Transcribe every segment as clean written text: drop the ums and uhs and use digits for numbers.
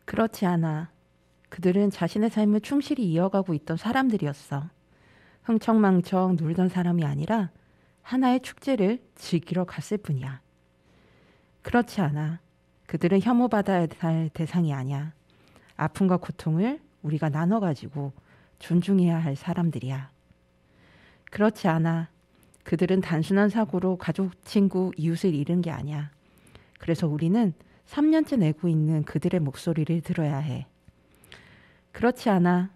그렇지 않아. 그들은 자신의 삶을 충실히 이어가고 있던 사람들이었어. 흥청망청 놀던 사람이 아니라 하나의 축제를 즐기러 갔을 뿐이야. 그렇지 않아. 그들은 혐오받아야 할 대상이 아니야. 아픔과 고통을 우리가 나눠가지고 존중해야 할 사람들이야. 그렇지 않아. 그들은 단순한 사고로 가족, 친구, 이웃을 잃은 게 아니야. 그래서 우리는 3년째 내고 있는 그들의 목소리를 들어야 해. 그렇지 않아.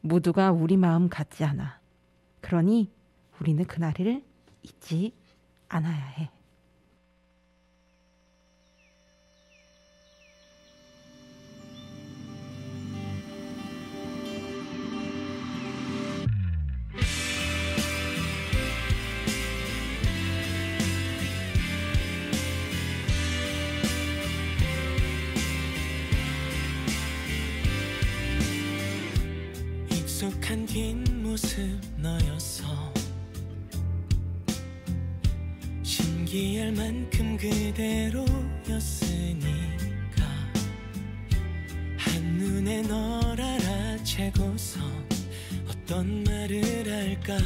모두가 우리 마음 같지 않아. 그러니 우리는 그날을 잊지 않아야 해. 익숙한 뒷모습 너였어. 신기할 만큼 그대로였으니까 한눈에 널 알아채고서 어떤 말을 할까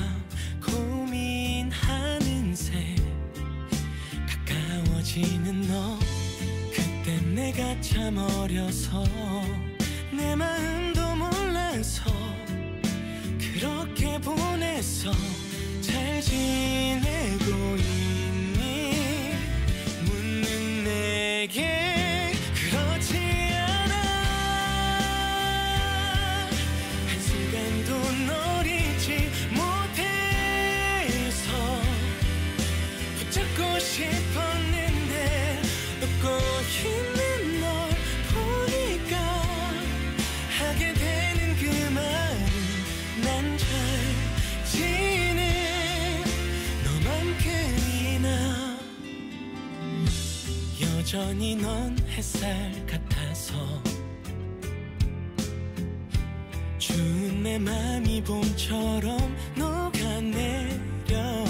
고민하는 새 가까워지는 너. 그땐 내가 참 어려서 내 마음도 몰라서 그렇게 보냈어. 잘 지내고 있니? 묻는 내게 그렇지 않아. 한순간도 널 잊지 못해서 붙잡고 싶었는데 웃고 있는 널 보니까 하게 되는 그 말은 난 잘 지내 너만큼이나. 여전히 넌 햇살 같아서 추운 내 맘이 봄처럼 녹아내려.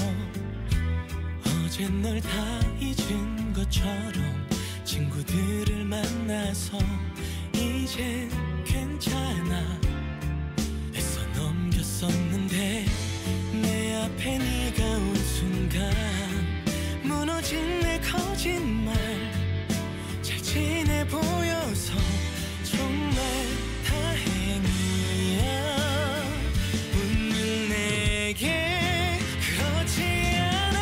어젠 널 다 잊은 것처럼 친구들을 만나서 이젠 괜찮아 애써 넘겼었는데 내 앞에 네가 온 순간 무너진 내 거짓말 잘 지내 보여서 정말 다행이야. 웃는 내게 그렇지 않아.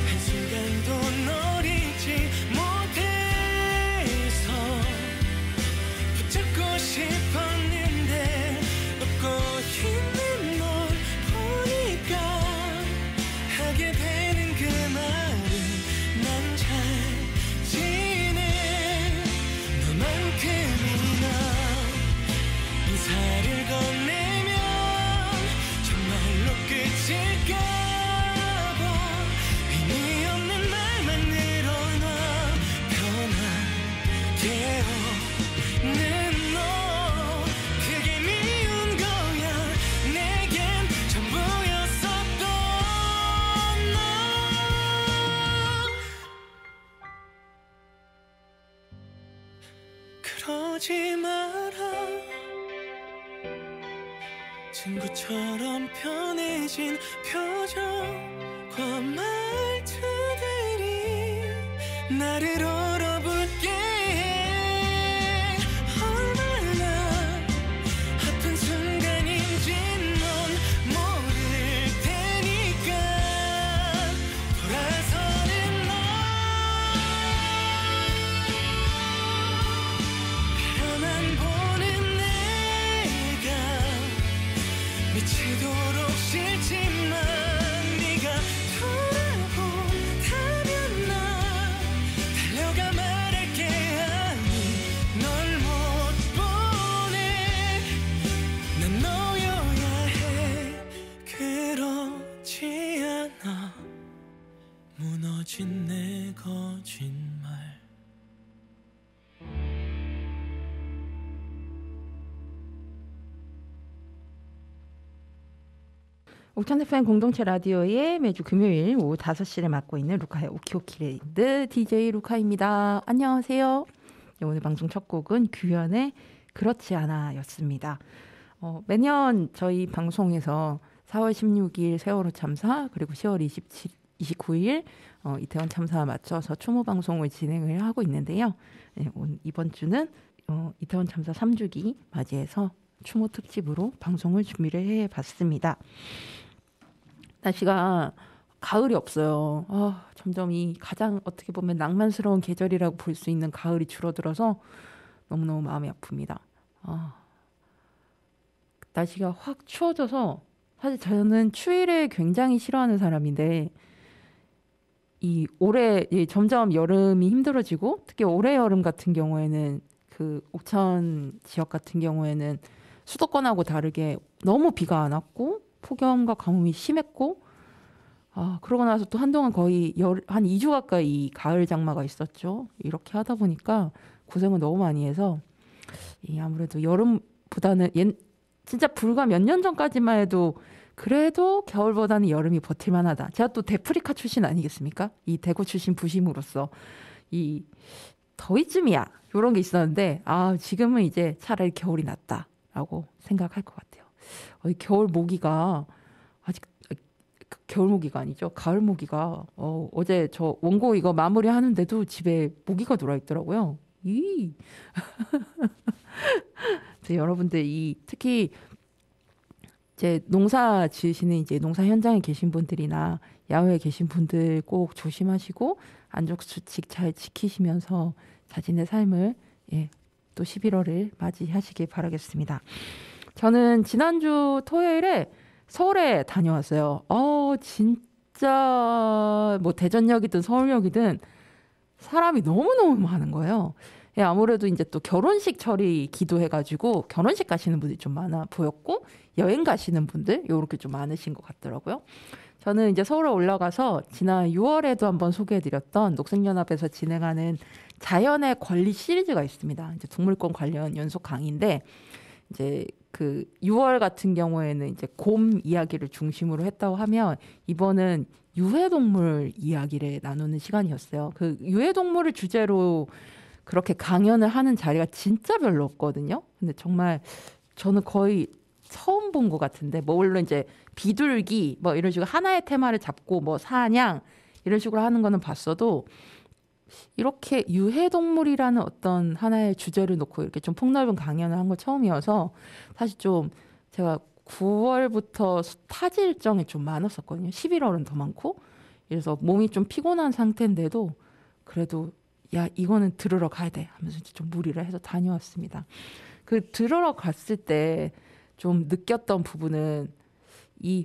한순간도 널 잊지 못해서 붙잡고 싶었는데 웃고 있는 널 보니까 하게 되는 그 말은 난 잘 지내 너만큼이나. 인사를 건네면 정말로 끝일까봐 의미 없는 말만 늘어나 변하게 없는 너. 그게 미운 거야. 내겐 전부였었던 너. 그러지 마라. 친구처럼 편해진 표정과 말투들이 나를 얼어붙게 해. 얼마나 아픈 순간인지 넌 모를 테니까 돌아서는 너. 바라만 보는 내가 미치도록 싫지만 네가 돌아본다면 나 달려갈 옥천 FM 공동체 라디오의 매주 금요일 오후 5시를 맡고 있는 루카의 오키오키랜드 DJ 루카입니다. 안녕하세요. 네, 오늘 방송 첫 곡은 규현의 그렇지 않아 였습니다. 매년 저희 방송에서 4월 16일 세월호 참사 그리고 10월 29일 이태원 참사와 맞춰서 추모 방송을 진행을 하고 있는데요. 네, 이번 주는 이태원 참사 3주기 맞이해서 추모 특집으로 방송을 준비를 해봤습니다. 날씨가 가을이 없어요. 점점 이 가장 어떻게 보면 낭만스러운 계절이라고 볼 수 있는 가을이 줄어들어서 너무너무 마음이 아픕니다. 날씨가 확 추워져서 사실 저는 추위를 굉장히 싫어하는 사람인데 이 올해 점점 여름이 힘들어지고 특히 올해 여름 같은 경우에는 그 옥천 지역 같은 경우에는 수도권하고 다르게 너무 비가 안 왔고 폭염과 가뭄이 심했고 그러고 나서 또 한동안 거의 한 2주 가까이 가을 장마가 있었죠. 이렇게 하다 보니까 고생을 너무 많이 해서 아무래도 여름보다는 진짜 불과 몇 년 전까지만 해도 그래도 겨울보다는 여름이 버틸만하다. 제가 또 데프리카 출신 아니겠습니까? 이 대구 출신 부심으로서 이 더위쯤이야 이런 게 있었는데 지금은 이제 차라리 겨울이 낫다라고 생각할 것 같아요. 겨울 모기가 아직 겨울 모기가 아니죠. 가을 모기가 어제 저 원고 이거 마무리 하는데도 집에 모기가 돌아 있더라고요. 여러분들 특히 이제 농사 지으시는 이제 농사 현장에 계신 분들이나 야외에 계신 분들 꼭 조심하시고 안전 수칙 잘 지키시면서 자신의 삶을 또 11월을 맞이하시길 바라겠습니다. 저는 지난주 토요일에 서울에 다녀왔어요. 진짜 뭐 대전역이든 서울역이든 사람이 너무너무 많은 거예요. 아무래도 이제 또 결혼식 철이 기도해가지고 결혼식 가시는 분들이 좀 많아 보였고 여행 가시는 분들 이렇게 좀 많으신 것 같더라고요. 저는 이제 서울에 올라가서 지난 6월에도 한번 소개해드렸던 녹색연합에서 진행하는 자연의 권리 시리즈가 있습니다. 이제 동물권 관련 연속 강의인데 이제 그 6월 같은 경우에는 이제 곰 이야기를 중심으로 했다고 하면 이번은 유해동물 이야기를 나누는 시간이었어요. 그 유해동물을 주제로 그렇게 강연을 하는 자리가 진짜 별로 없거든요. 근데 정말 저는 거의 처음 본 것 같은데 뭐 물론 이제 비둘기 뭐 이런 식으로 하나의 테마를 잡고 뭐 사냥 이런 식으로 하는 거는 봤어도 이렇게 유해동물이라는 어떤 하나의 주제를 놓고 이렇게 좀 폭넓은 강연을 한 거 처음이어서 사실 좀 제가 9월부터 타지 일정이 좀 많았었거든요. 11월은 더 많고 그래서 몸이 좀 피곤한 상태인데도 그래도 이거는 들으러 가야 돼 하면서 좀 무리를 해서 다녀왔습니다. 그 들으러 갔을 때 좀 느꼈던 부분은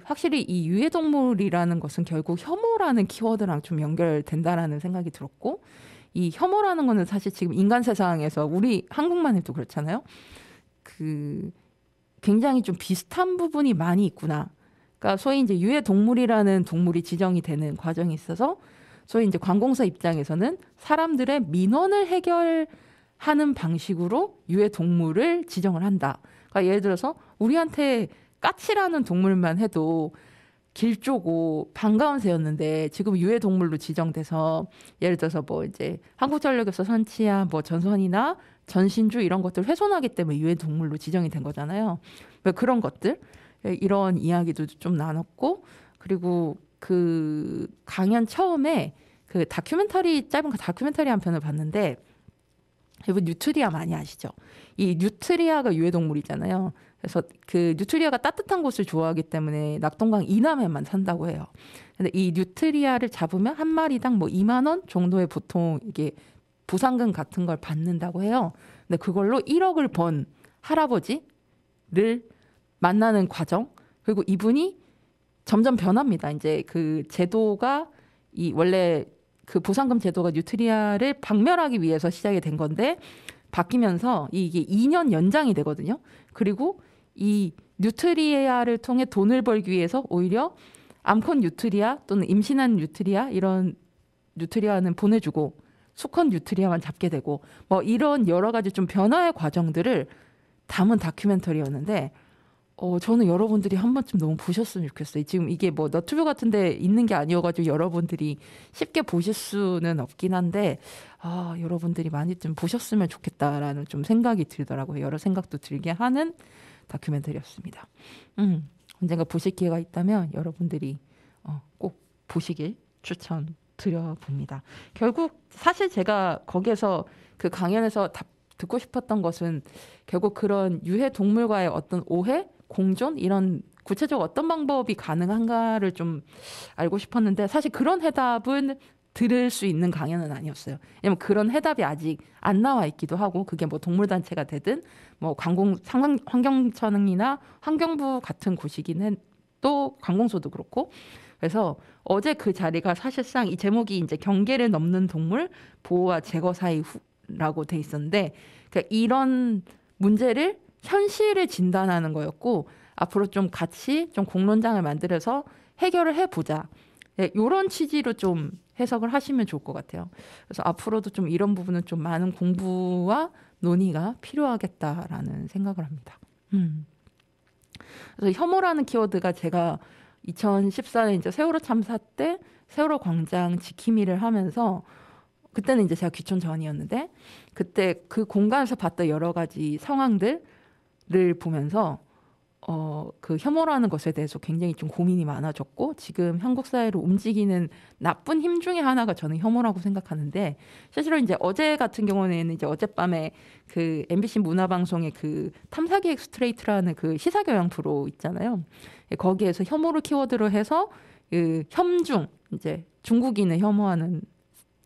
확실히 이 유해동물이라는 것은 결국 혐오라는 키워드랑 좀 연결된다라는 생각이 들었고 이 혐오라는 거는 사실 지금 인간 세상에서 우리 한국만 해도 그렇잖아요. 그 굉장히 좀 비슷한 부분이 많이 있구나. 그러니까 소위 이제 유해동물이라는 동물이 지정이 되는 과정이 있어서 소위 이제 관공서 입장에서는 사람들의 민원을 해결하는 방식으로 유해동물을 지정을 한다. 그러니까 예를 들어서 우리한테 까치라는 동물만 해도 길조고 반가운 새였는데 지금 유해동물로 지정돼서 예를 들어서 뭐 이제 한국전력에서 선취한 뭐 전선이나 전신주 이런 것들 훼손하기 때문에 유해동물로 지정이 된 거잖아요. 그런 것들 이런 이야기도 좀 나눴고 그리고 그 강연 처음에 그 짧은 다큐멘터리 한 편을 봤는데 여러분 뉴트리아 많이 아시죠? 이 뉴트리아가 유해동물이잖아요. 그래서 그 뉴트리아가 따뜻한 곳을 좋아하기 때문에 낙동강 이남에만 산다고 해요. 근데 이 뉴트리아를 잡으면 한 마리당 뭐 2만 원 정도의 보통 이게 보상금 같은 걸 받는다고 해요. 근데 그걸로 1억을 번 할아버지를 만나는 과정. 그리고 이분이 점점 변합니다. 이제 그 제도가 원래 그 보상금 제도가 뉴트리아를 박멸하기 위해서 시작이 된 건데 바뀌면서 이게 2년 연장이 되거든요. 그리고 이 뉴트리아를 통해 돈을 벌기 위해서 오히려 암컷 뉴트리아 또는 임신한 뉴트리아 이런 뉴트리아는 보내주고 수컷 뉴트리아만 잡게 되고 뭐 이런 여러 가지 좀 변화의 과정들을 담은 다큐멘터리였는데 저는 여러분들이 한 번쯤 너무 보셨으면 좋겠어요. 지금 이게 뭐 너튜브 같은 데 있는 게 아니어가지고 여러분들이 쉽게 보실 수는 없긴 한데, 여러분들이 많이 좀 보셨으면 좋겠다라는 좀 생각이 들더라고요. 여러 생각도 들게 하는 다큐멘터리였습니다. 언젠가 보실 기회가 있다면 여러분들이 꼭 보시길 추천드려봅니다. 결국 사실 제가 거기에서 그 강연에서 듣고 싶었던 것은 결국 그런 유해 동물과의 어떤 오해, 공존 이런 구체적 어떤 방법이 가능한가를 좀 알고 싶었는데 사실 그런 해답은 들을 수 있는 강연은 아니었어요. 왜냐면 그런 해답이 아직 안 나와 있기도 하고 그게 뭐 동물단체가 되든 뭐 환경청이나 환경부 같은 곳이긴 해, 또 관공서도 그렇고 그래서 어제 그 자리가 사실상 이 제목이 이제 경계를 넘는 동물 보호와 제거 사이라고 돼 있었는데 그러니까 이런 문제를 현실을 진단하는 거였고 앞으로 좀 같이 좀 공론장을 만들어서 해결을 해보자. 네, 이런 취지로 좀 해석을 하시면 좋을 것 같아요. 그래서 앞으로도 좀 이런 부분은 좀 많은 공부와 논의가 필요하겠다라는 생각을 합니다. 그래서 혐오라는 키워드가 제가 2014년 이제 세월호 참사 때 세월호 광장 지킴이를 하면서 그때는 이제 제가 귀촌 전이었는데 그때 그 공간에서 봤던 여러 가지 상황들을 보면서 그 혐오라는 것에 대해서 굉장히 좀 고민이 많아졌고 지금 한국 사회를 움직이는 나쁜 힘 중에 하나가 저는 혐오라고 생각하는데 실제로 이제 어제 같은 경우에는 이제 어젯밤에 그 MBC 문화방송의 그 탐사기 엑스트레이트라는 그 시사교양 프로 있잖아요. 거기에서 혐오를 키워드로 해서 그 혐중 이제 중국인을 혐오하는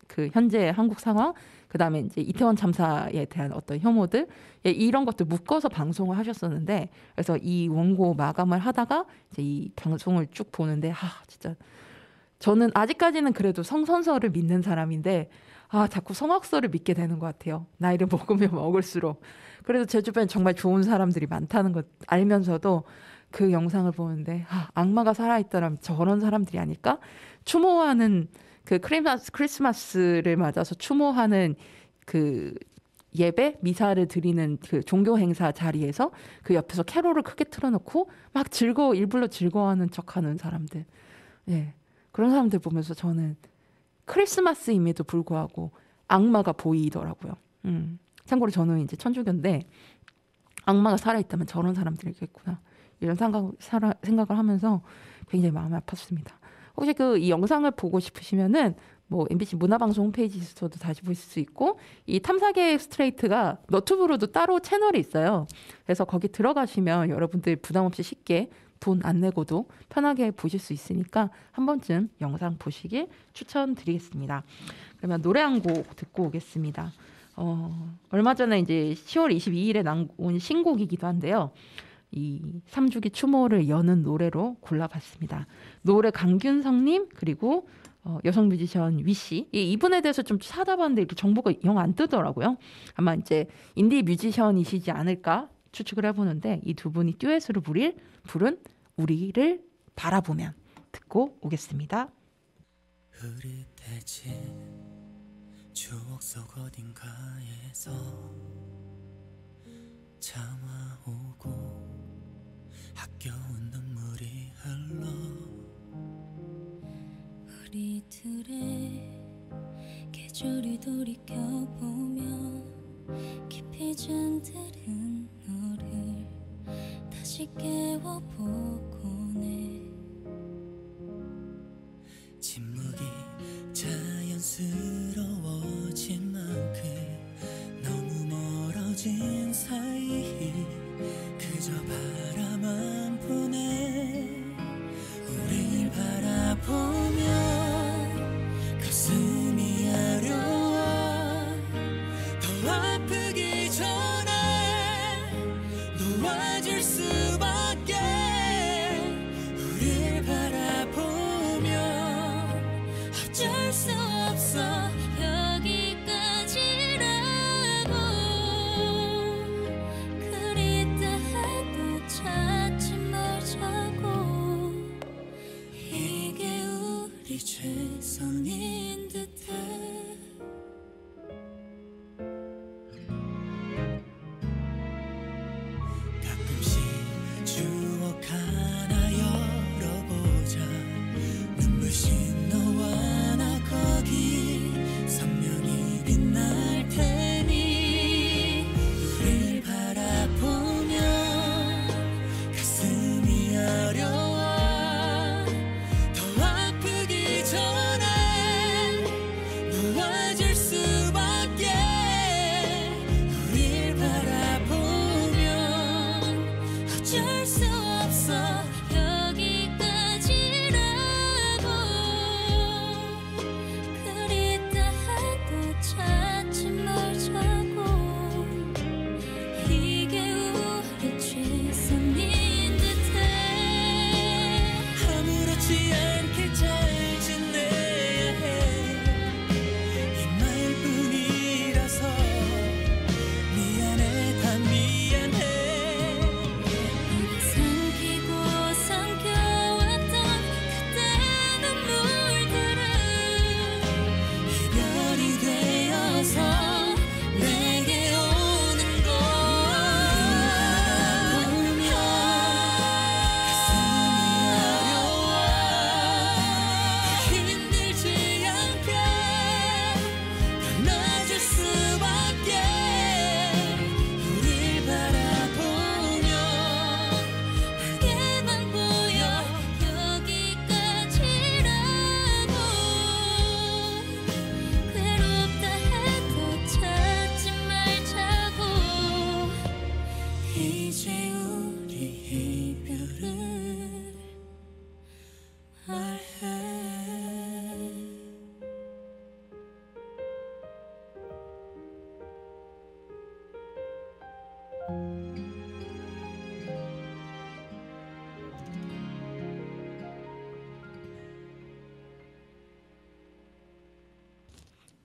그 현재 한국 상황, 그 다음에 이제 이태원 참사에 대한 어떤 혐오들 이런 것들 묶어서 방송을 하셨었는데 그래서 이 원고 마감을 하다가 이제 이 방송을 쭉 보는데 진짜 저는 아직까지는 그래도 성선설을 믿는 사람인데 자꾸 성악설을 믿게 되는 것 같아요. 나이를 먹으면 먹을수록. 그래도 제 주변에 정말 좋은 사람들이 많다는 것 알면서도 그 영상을 보는데 악마가 살아있더라면 저런 사람들이 아닐까? 추모하는 그 크리스마스를 맞아서 추모하는 그 예배 미사를 드리는 그 종교 행사 자리에서 그 옆에서 캐롤을 크게 틀어놓고 막 일부러 즐거워하는 척하는 사람들, 그런 사람들 보면서 저는 크리스마스임에도 불구하고 악마가 보이더라고요. 참고로 저는 이제 천주교인데 악마가 살아있다면 저런 사람들이겠구나 이런 생각을 하면서 굉장히 마음이 아팠습니다. 혹시 이 영상을 보고 싶으시면은 뭐 MBC 문화방송 홈페이지에서도 다시 보실 수 있고 이 탐사계 스트레이트가 너튜브로도 따로 채널이 있어요. 그래서 거기 들어가시면 여러분들 부담 없이 쉽게 돈 안 내고도 편하게 보실 수 있으니까 한 번쯤 영상 보시길 추천드리겠습니다. 그러면 노래 한 곡 듣고 오겠습니다. 얼마 전에 이제 10월 22일에 나온 신곡이기도 한데요. 이 3주기 추모를 여는 노래로 골라봤습니다. 노래 강균성님 그리고 여성 뮤지션 위씨 이분에 대해서 좀 찾아봤는데 이렇게 정보가 영 안 뜨더라고요. 아마 이제 인디 뮤지션이시지 않을까 추측을 해보는데 이 두 분이 듀엣으로 부른 우리를 바라보면 듣고 오겠습니다. 흐릿해진 추억 속 어딘가에서 참아오고 아껴온 눈물이 흘러 우리들의 계절이 돌이켜보면 깊이 잠드는 너를 다시 깨워보곤 해. 침묵이 자연스러워진 만큼 너무 멀어진 사이 그저 바라만 보네. 우릴 바라보며 가슴이 아려와 더 아프기 전에 놓아줄 수밖에. 우릴 바라보며 어쩔 수 없어 여기까지라고. 그립다 해도 찾지 말자고. 이게 우리 최선인 듯해.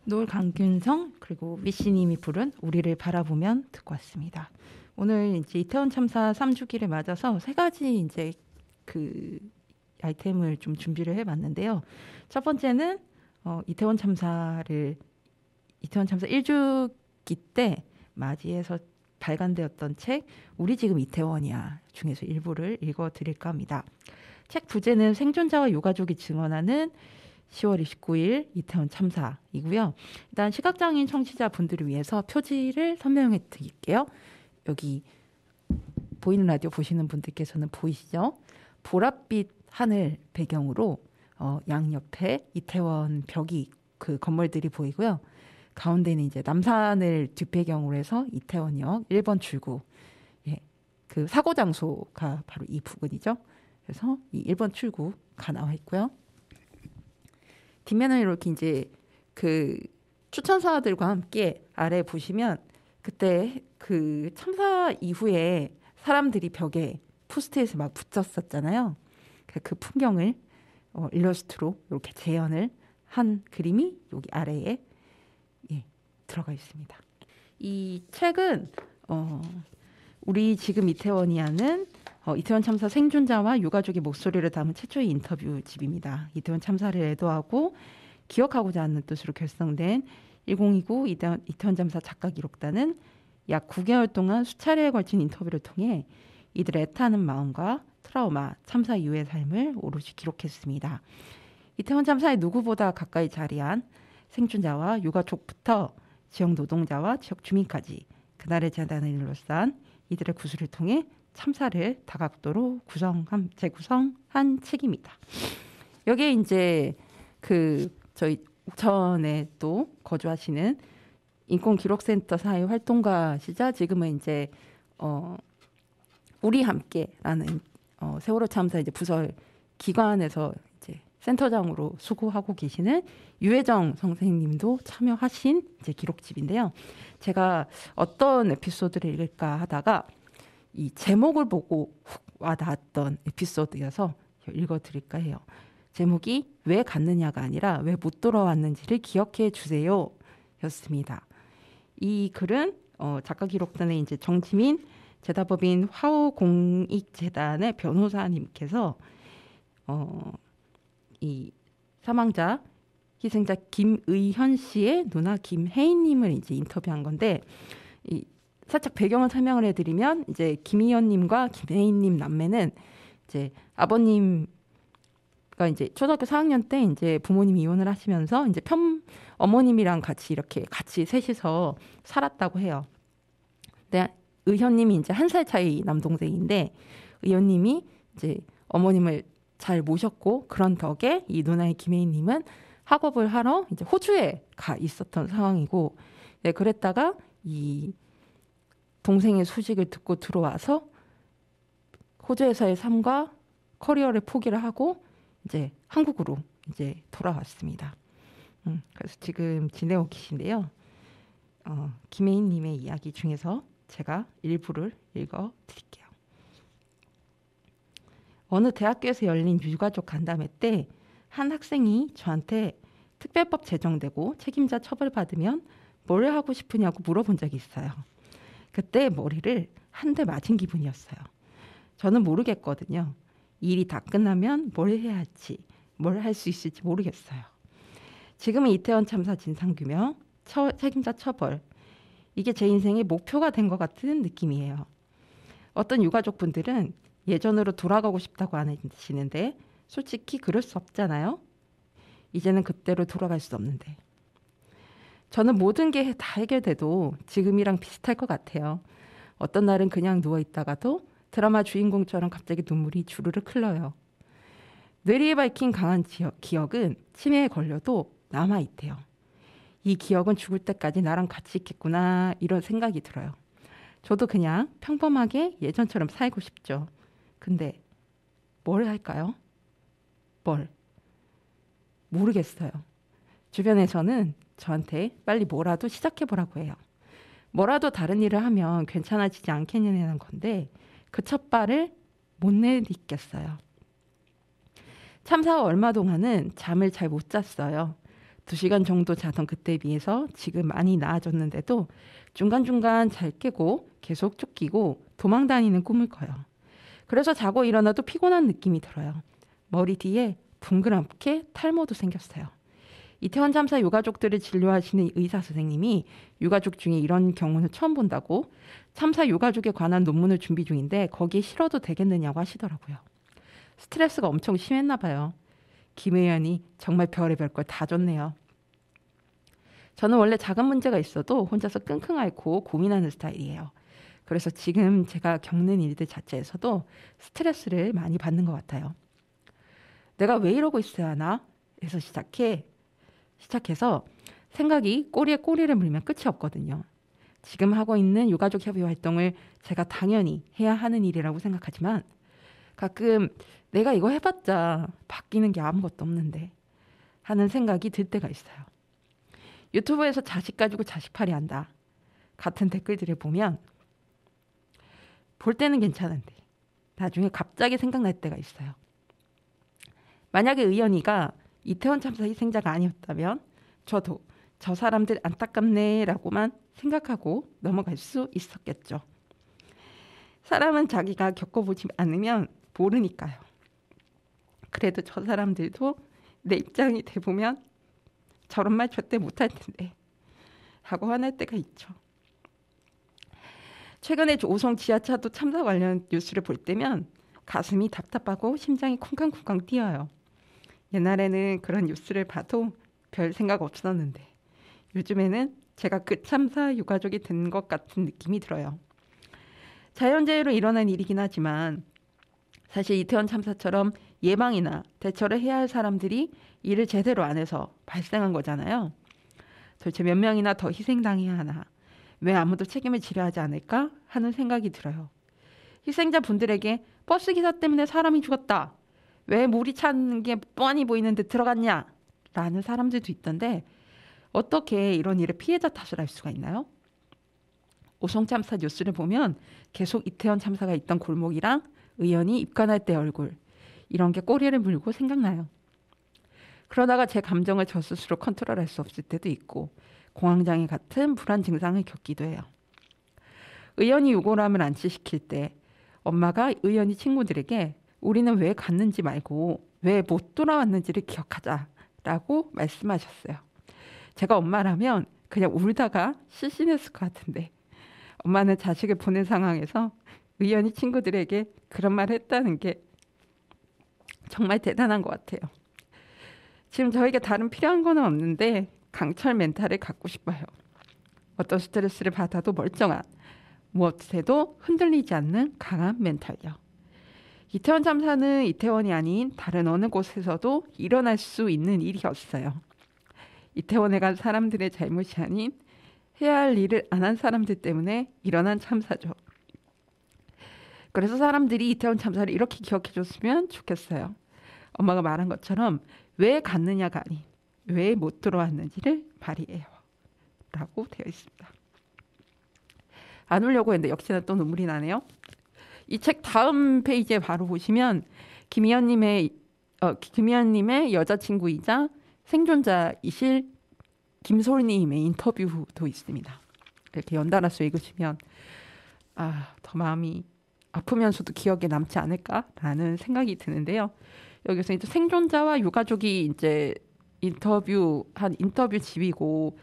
노을 강균성 그리고 위씨님이 부른 우리를 바라보면 듣고 왔습니다. 오늘 이제 이태원 참사 3주기를 맞아서 세 가지 이제 그 아이템을 좀 준비를 해봤는데요. 첫 번째는 이태원 참사 1주기 때 맞이해서 발간되었던 책 우리 지금 이태원이야 중에서 일부를 읽어드릴까 합니다. 책 부제는 생존자와 유가족이 증언하는 10월 29일 이태원 참사이고요. 일단 시각장애인 청취자분들을 위해서 표지를 설명해 드릴게요. 여기 보이는 라디오 보시는 분들께서는 보이시죠? 보랏빛 하늘 배경으로 양옆에 이태원 벽이 그 건물들이 보이고요. 가운데는 이제 남산을 뒷배경으로 해서 이태원역 1번 출구, 그 사고 장소가 바로 이 부근이죠. 그래서 이 1번 출구가 나와 있고요. 뒷면은 이렇게 이제 그 추천사들과 함께 아래 보시면 그때 그 참사 이후에 사람들이 벽에 포스트잇을 막 붙였었잖아요. 그 풍경을 일러스트로 이렇게 재현을 한 그림이 여기 아래에 들어가 있습니다. 이 책은 우리 지금 이태원이야는 이태원 참사 생존자와 유가족의 목소리를 담은 최초의 인터뷰집입니다. 이태원 참사를 애도하고 기억하고자 하는 뜻으로 결성된 1029 이태원 참사 작가 기록단은 약 9개월 동안 수차례에 걸친 인터뷰를 통해 이들의 애타는 마음과 트라우마, 참사 이후의 삶을 오롯이 기록했습니다. 이태원 참사에 누구보다 가까이 자리한 생존자와 유가족부터 지역 노동자와 지역 주민까지 그날의 재단을 일로싼 이들의 구술을 통해 참사를 다각도로 재구성한 책입니다. 여기에 이제 그 저희 옥천에 또 거주하시는 인권기록센터 사회 활동가시자 지금은 이제 우리 함께라는 세월호 참사 이제 부설 기관에서 이제 센터장으로 수고하고 계시는 유혜정 선생님도 참여하신 이제 기록집인데요. 제가 어떤 에피소드를 읽을까 하다가 이 제목을 보고 훅 와닿았던 에피소드여서 읽어드릴까 해요. 제목이 왜 갔느냐가 아니라 왜 못 돌아왔는지를 기억해 주세요 였습니다. 이 글은 작가 기록단의 이제 정지민 재단법인 화우공익재단의 변호사님께서 이 사망자 희생자 김의현 씨의 누나 김혜인님을 이제 인터뷰한 건데 살짝 배경을 설명을 해드리면 이제 김의현님과 김혜인님 남매는 이제 아버님과 이제 초등학교 4학년 때 이제 부모님이 이혼을 하시면서 이제 어머님이랑 같이 이렇게 같이 셋이서 살았다고 해요. 근데 의현님이 이제 1살 차이 남동생인데 의현님이 이제 어머님을 잘 모셨고 그런 덕에 이 누나의 김혜인님은 학업을 하러 이제 호주에 가 있었던 상황이고 그랬다가 이 동생의 소식을 듣고 들어와서 호주에서의 삶과 커리어를 포기를 하고 이제 한국으로 이제 돌아왔습니다. 그래서 지금 지내고 계신데요. 김혜인님의 이야기 중에서 제가 일부를 읽어드릴게요. 어느 대학교에서 열린 유가족 간담회 때 한 학생이 저한테 특별법 제정되고 책임자 처벌받으면 뭘 하고 싶으냐고 물어본 적이 있어요. 그때 머리를 한 대 맞은 기분이었어요. 저는 모르겠거든요. 일이 다 끝나면 뭘 해야 할지, 뭘 할 수 있을지 모르겠어요. 지금은 이태원 참사 진상규명, 책임자 처벌, 이게 제 인생의 목표가 된 것 같은 느낌이에요. 어떤 유가족분들은 예전으로 돌아가고 싶다고 하시는데 솔직히 그럴 수 없잖아요. 이제는 그때로 돌아갈 수 없는데. 저는 모든 게 다 해결돼도 지금이랑 비슷할 것 같아요. 어떤 날은 그냥 누워있다가도 드라마 주인공처럼 갑자기 눈물이 주르륵 흘러요. 뇌리에 밝힌 강한 기억은 치매에 걸려도 남아있대요. 이 기억은 죽을 때까지 나랑 같이 있겠구나 이런 생각이 들어요. 저도 그냥 평범하게 예전처럼 살고 싶죠. 근데 뭘 할까요? 모르겠어요. 주변에서는 저한테 빨리 뭐라도 시작해보라고 해요. 뭐라도 다른 일을 하면 괜찮아지지 않겠냐는 건데 그 첫 발을 못 내딛겠어요. 참사 후 얼마 동안은 잠을 잘 못 잤어요. 2시간 정도 자던 그때에 비해서 지금 많이 나아졌는데도 중간중간 잘 깨고 계속 쫓기고 도망 다니는 꿈을 꿔요. 그래서 자고 일어나도 피곤한 느낌이 들어요. 머리 뒤에 둥그랗게 탈모도 생겼어요. 이태원 참사 유가족들을 진료하시는 의사 선생님이 유가족 중에 이런 경우는 처음 본다고 참사 유가족에 관한 논문을 준비 중인데 거기에 실어도 되겠느냐고 하시더라고요. 스트레스가 엄청 심했나 봐요. 김 의원이 정말 별의별 걸 다 줬네요. 저는 원래 작은 문제가 있어도 혼자서 끙끙 앓고 고민하는 스타일이에요. 그래서 지금 제가 겪는 일들 자체에서도 스트레스를 많이 받는 것 같아요. 내가 왜 이러고 있어야 하나? 에서 시작해서 생각이 꼬리에 꼬리를 물면 끝이 없거든요. 지금 하고 있는 유가족 협의 활동을 제가 당연히 해야 하는 일이라고 생각하지만 가끔 내가 이거 해봤자 바뀌는 게 아무것도 없는데 하는 생각이 들 때가 있어요. 유튜브에서 자식 가지고 자식팔이 한다 같은 댓글들을 보면 볼 때는 괜찮은데 나중에 갑자기 생각날 때가 있어요. 만약에 의연이가 이태원 참사 희생자가 아니었다면 저도 저 사람들 안타깝네 라고만 생각하고 넘어갈 수 있었겠죠. 사람은 자기가 겪어보지 않으면 모르니까요. 그래도 저 사람들도 내 입장이 돼보면 저런 말 절대 못할 텐데 하고 화날 때가 있죠. 최근에 오송 지하차도 참사 관련 뉴스를 볼 때면 가슴이 답답하고 심장이 쿵쾅쿵쾅 뛰어요. 옛날에는 그런 뉴스를 봐도 별 생각 없었는데 요즘에는 제가 그 참사 유가족이 된 것 같은 느낌이 들어요. 자연재해로 일어난 일이긴 하지만 사실 이태원 참사처럼 예방이나 대처를 해야 할 사람들이 일을 제대로 안 해서 발생한 거잖아요. 도대체 몇 명이나 더 희생당해야 하나? 왜 아무도 책임을 지려 하지 않을까? 하는 생각이 들어요. 희생자 분들에게 버스 기사 때문에 사람이 죽었다. 왜 물이 찬 게 뻔히 보이는데 들어갔냐? 라는 사람들도 있던데 어떻게 이런 일을 피해자 탓을 할 수가 있나요? 오송 참사 뉴스를 보면 계속 이태원 참사가 있던 골목이랑 의원이 입관할 때 얼굴 이런 게 꼬리를 물고 생각나요. 그러다가 제 감정을 저 스스로 컨트롤할 수 없을 때도 있고 공황장애 같은 불안 증상을 겪기도 해요. 의원이 유골함을 안치시킬 때 엄마가 의원이 친구들에게 우리는 왜 갔는지 말고 왜 못 돌아왔는지를 기억하자라고 말씀하셨어요. 제가 엄마라면 그냥 울다가 실신했을 것 같은데 엄마는 자식을 보낸 상황에서 의원이 친구들에게 그런 말을 했다는 게 정말 대단한 것 같아요. 지금 저에게 다른 필요한 건 없는데 강철 멘탈을 갖고 싶어요. 어떤 스트레스를 받아도 멀쩡한, 무엇에도 흔들리지 않는 강한 멘탈이요. 이태원 참사는 이태원이 아닌 다른 어느 곳에서도 일어날 수 있는 일이었어요. 이태원에 간 사람들의 잘못이 아닌 해야 할 일을 안 한 사람들 때문에 일어난 참사죠. 그래서 사람들이 이태원 참사를 이렇게 기억해 줬으면 좋겠어요. 엄마가 말한 것처럼 왜 갔느냐가 아닌 왜 못 들어왔는지를 말이에요. 라고 되어 있습니다. 안 울려고 했는데 역시나 또 눈물이 나네요. 이 책 다음 페이지에 바로 보시면 김희연님의 여자친구이자 생존자이실 김솔님의 인터뷰도 있습니다. 이렇게 연달아서 읽으시면 더 마음이 아프면서도 기억에 남지 않을까라는 생각이 드는데요. 여기서 이제 생존자와 유가족이 이제 인터뷰한 인터뷰집이고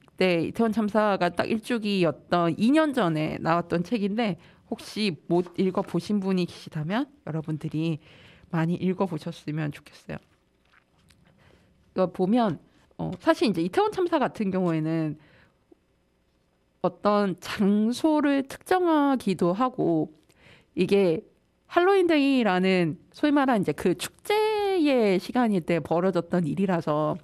그때 이태원 참사가 딱 일주기였던 2년 전에 나왔던 책인데 혹시 못 읽어보신 분이 계시다면 여러분들이 많이 읽어보셨으면 좋겠어요. 이거 보면 사실 이제 이태원 참사 같은 경우에는 어떤 장소를 특정하기도 하고 이게 할로윈데이라는 소위 말하는 이제 그 축제의 시간일 때 벌어졌던 일이라서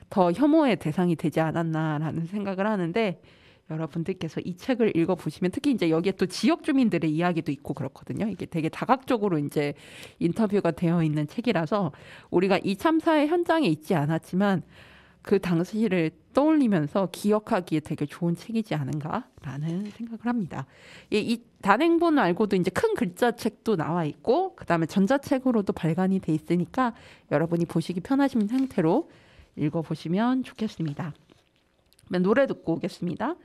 더 혐오의 대상이 되지 않았나라는 생각을 하는데 여러분들께서 이 책을 읽어보시면 특히 이제 여기에 또 지역 주민들의 이야기도 있고 그렇거든요. 이게 되게 다각적으로 이제 인터뷰가 되어 있는 책이라서 우리가 이 참사의 현장에 있지 않았지만 그 당시를 떠올리면서 기억하기에 되게 좋은 책이지 않은가라는 생각을 합니다. 이 단행본 말고도 이제 큰 글자 책도 나와 있고 그다음에 전자책으로도 발간이 돼 있으니까 여러분이 보시기 편하신 상태로 읽어보시면 좋겠습니다. 노래 듣고 오겠습니다.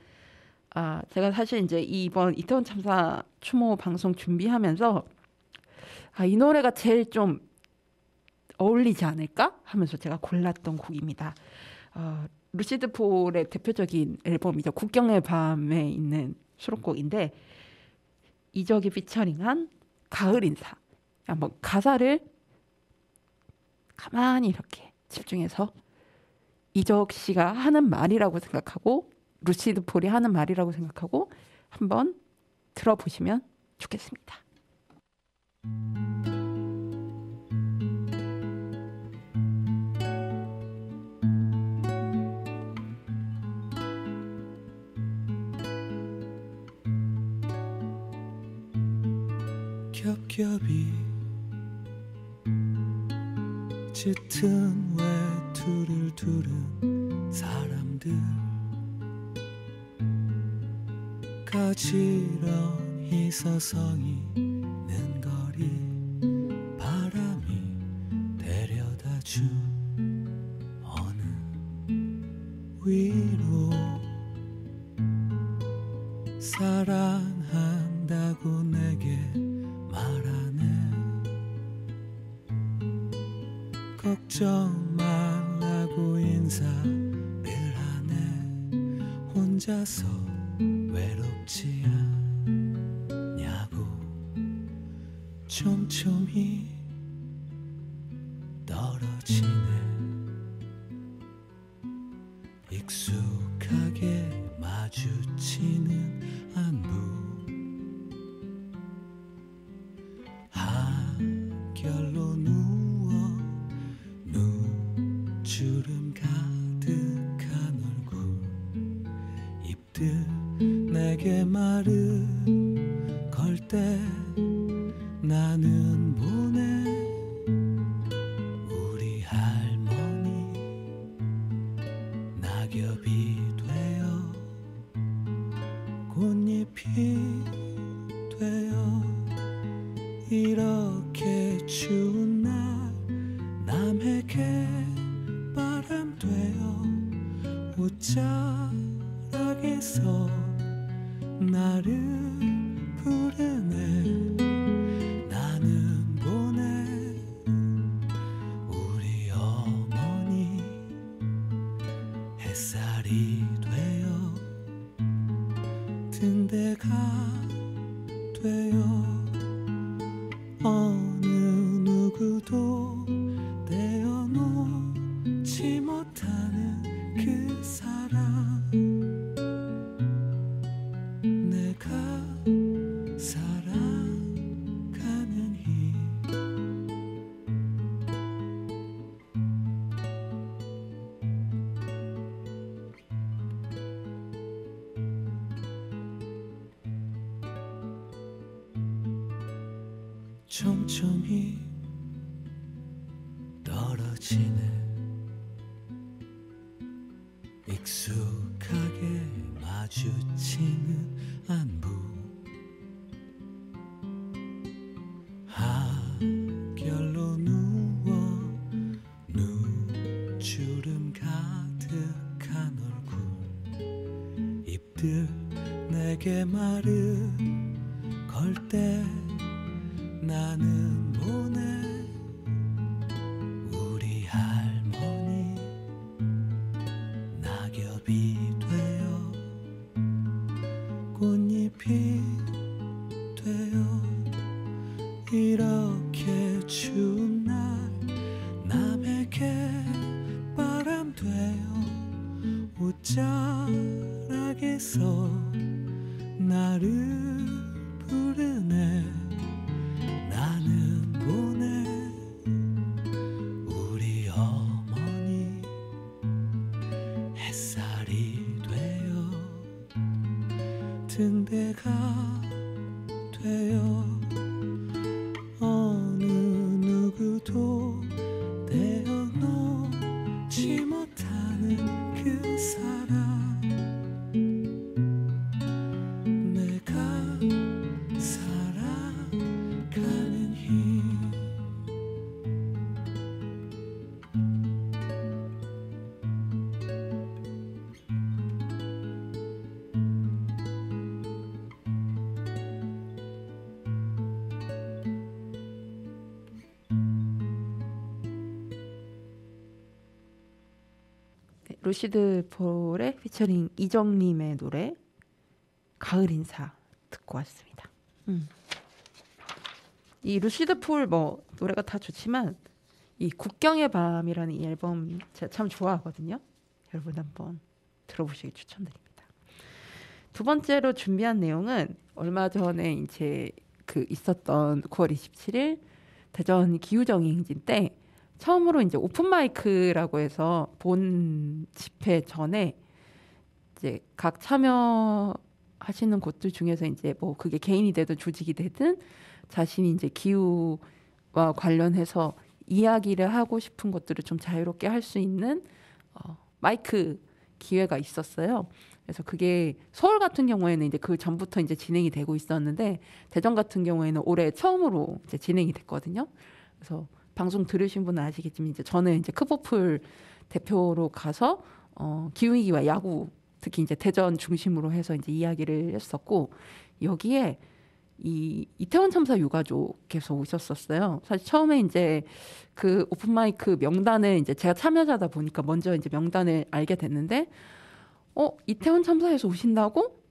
제가 사실 이제 이번 이태원 참사 추모 방송 준비하면서 이 노래가 제일 좀 어울리지 않을까 하면서 제가 골랐던 곡입니다. 루시드 폴의 대표적인 앨범이죠. 국경의 밤에 있는 수록곡인데 이적이 피처링한 가을 인사. 한번 가사를 가만히 이렇게 집중해서 이적 씨가 하는 말이라고 생각하고 루시드 폴이 하는 말이라고 생각하고 한번 들어보시면 좋겠습니다. 겹겹이 짙은 외투를 두른 사람들 가지런히 서성이는 거리 바람이 데려다준 어느 위로 사랑한다고 내게 말하네 걱정 말라고 인사를 하네 혼자서 외롭지 않냐고 촘촘히 떨어지네 익숙하게 마주치는 안부 한결로 누워 눈주름 가득한 얼굴 입들 내게 말을 걸 때 나는 보내 우리 할머니 낙엽이 되어 꽃잎이 되어 이렇게 추운 날 남에게 바람 되어 옷자락에서 나를 부르네 나는 보내 우리 어머니 햇살이 되어 든 데가 되어 어느 누구도 떼어놓지 못하는 그 사람 내가 살아가는 힘 촘촘히 떨어지네 익숙하게 마주치는 안부 한결로 누워 눈주름 가득한 얼굴 입들 내게 말을 걸 때 나는 보내 우리 할머니 낙엽이 되어 꽃잎이 되어 이렇게 추운 날 남에게 바람 되어 옷자락에서 나를 부르네 나는 보내 우리 어머니 햇살이 되어 든 데가 되어 어느 누구도 떼어놓지 못하는 그 사람 내가 살아가는 힘 루시드 폴의 피처링 이정림의 노래 가을 인사 듣고 왔습니다. 이 루시드 폴 뭐 노래가 다 좋지만 이 국경의 밤이라는 이 앨범 제가 참 좋아하거든요. 여러분 한번 들어보시기 추천드립니다. 두 번째로 준비한 내용은 얼마 전에 이제 그 있었던 9월 27일 대전 기후정의 행진 때 처음으로 이제 오픈 마이크라고 해서 본 집회 전에 이제 각 참여하시는 곳들 중에서 이제 뭐 그게 개인이 되든 조직이 되든 자신이 이제 기후와 관련해서 이야기를 하고 싶은 것들을 좀 자유롭게 할 수 있는 마이크 기회가 있었어요. 그래서 그게 서울 같은 경우에는 이제 그 전부터 이제 진행이 되고 있었는데 대전 같은 경우에는 올해 처음으로 이제 진행이 됐거든요. 그래서 방송 들으신 분은 아시겠지만 이제 저는 이제 크보풀 대표로 가서 기후위기와 야구 특히 이제 대전 중심으로 해서 이제 이야기를 했었고 여기에 이 이태원 참사 유가족께서 오셨었어요. 사실 처음에 이제 그 오픈마이크 명단을 이제 제가 참여자다 보니까 먼저 이제 명단을 알게 됐는데 이태원 참사에서 오신다고?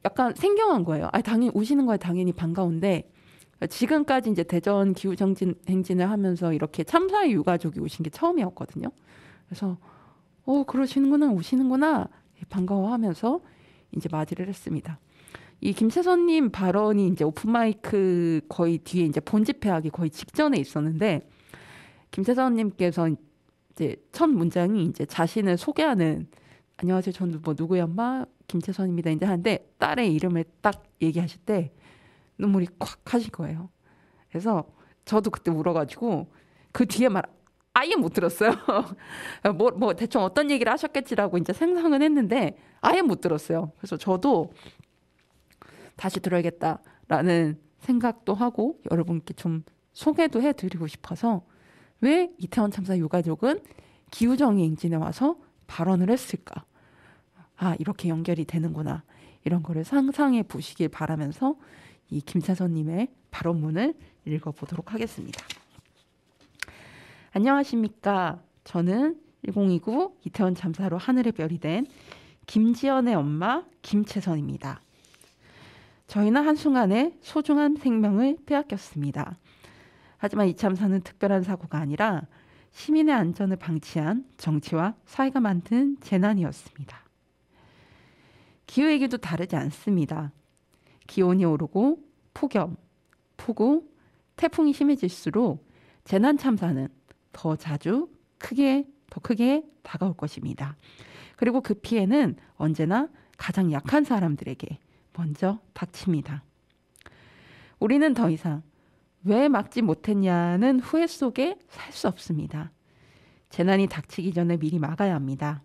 약간 생경한 거예요. 당연히 오시는 거에 당연히 반가운데 지금까지 이제 대전 기후정진 행진을 하면서 이렇게 참사의 유가족이 오신 게 처음이었거든요. 그래서 그러시는구나, 오시는구나 반가워하면서 이제 맞이를 했습니다. 이 김채선님 발언이 이제 오픈마이크 거의 뒤에 이제 본집회하기 거의 직전에 있었는데 김채선님께서 이제 첫 문장이 이제 자신을 소개하는 안녕하세요, 저는 뭐 누구의 엄마 김채선입니다. 이제 하는데 딸의 이름을 딱 얘기하실 때 눈물이 콱 하실 거예요. 그래서 저도 그때 울어가지고 그 뒤에 말 아예 못 들었어요. 뭐 대충 어떤 얘기를 하셨겠지라고 이제 생각은 했는데 아예 못 들었어요. 그래서 저도 다시 들어야겠다라는 생각도 하고 여러분께 좀 소개도 해드리고 싶어서 왜 이태원 참사 유가족은 기후정의 행진에 와서 발언을 했을까? 이렇게 연결이 되는구나. 이런 거를 상상해 보시길 바라면서 이 김채선님의 발언문을 읽어보도록 하겠습니다. 안녕하십니까. 저는 1029 이태원 참사로 하늘의 별이 된 김지연의 엄마 김채선입니다. 저희는 한순간에 소중한 생명을 빼앗겼습니다. 하지만 이 참사는 특별한 사고가 아니라 시민의 안전을 방치한 정치와 사회가 만든 재난이었습니다. 기후위기도 다르지 않습니다. 기온이 오르고 폭염, 폭우, 태풍이 심해질수록 재난 참사는 더 자주 더 크게 다가올 것입니다. 그리고 그 피해는 언제나 가장 약한 사람들에게 먼저 닥칩니다. 우리는 더 이상 왜 막지 못했냐는 후회 속에 살 수 없습니다. 재난이 닥치기 전에 미리 막아야 합니다.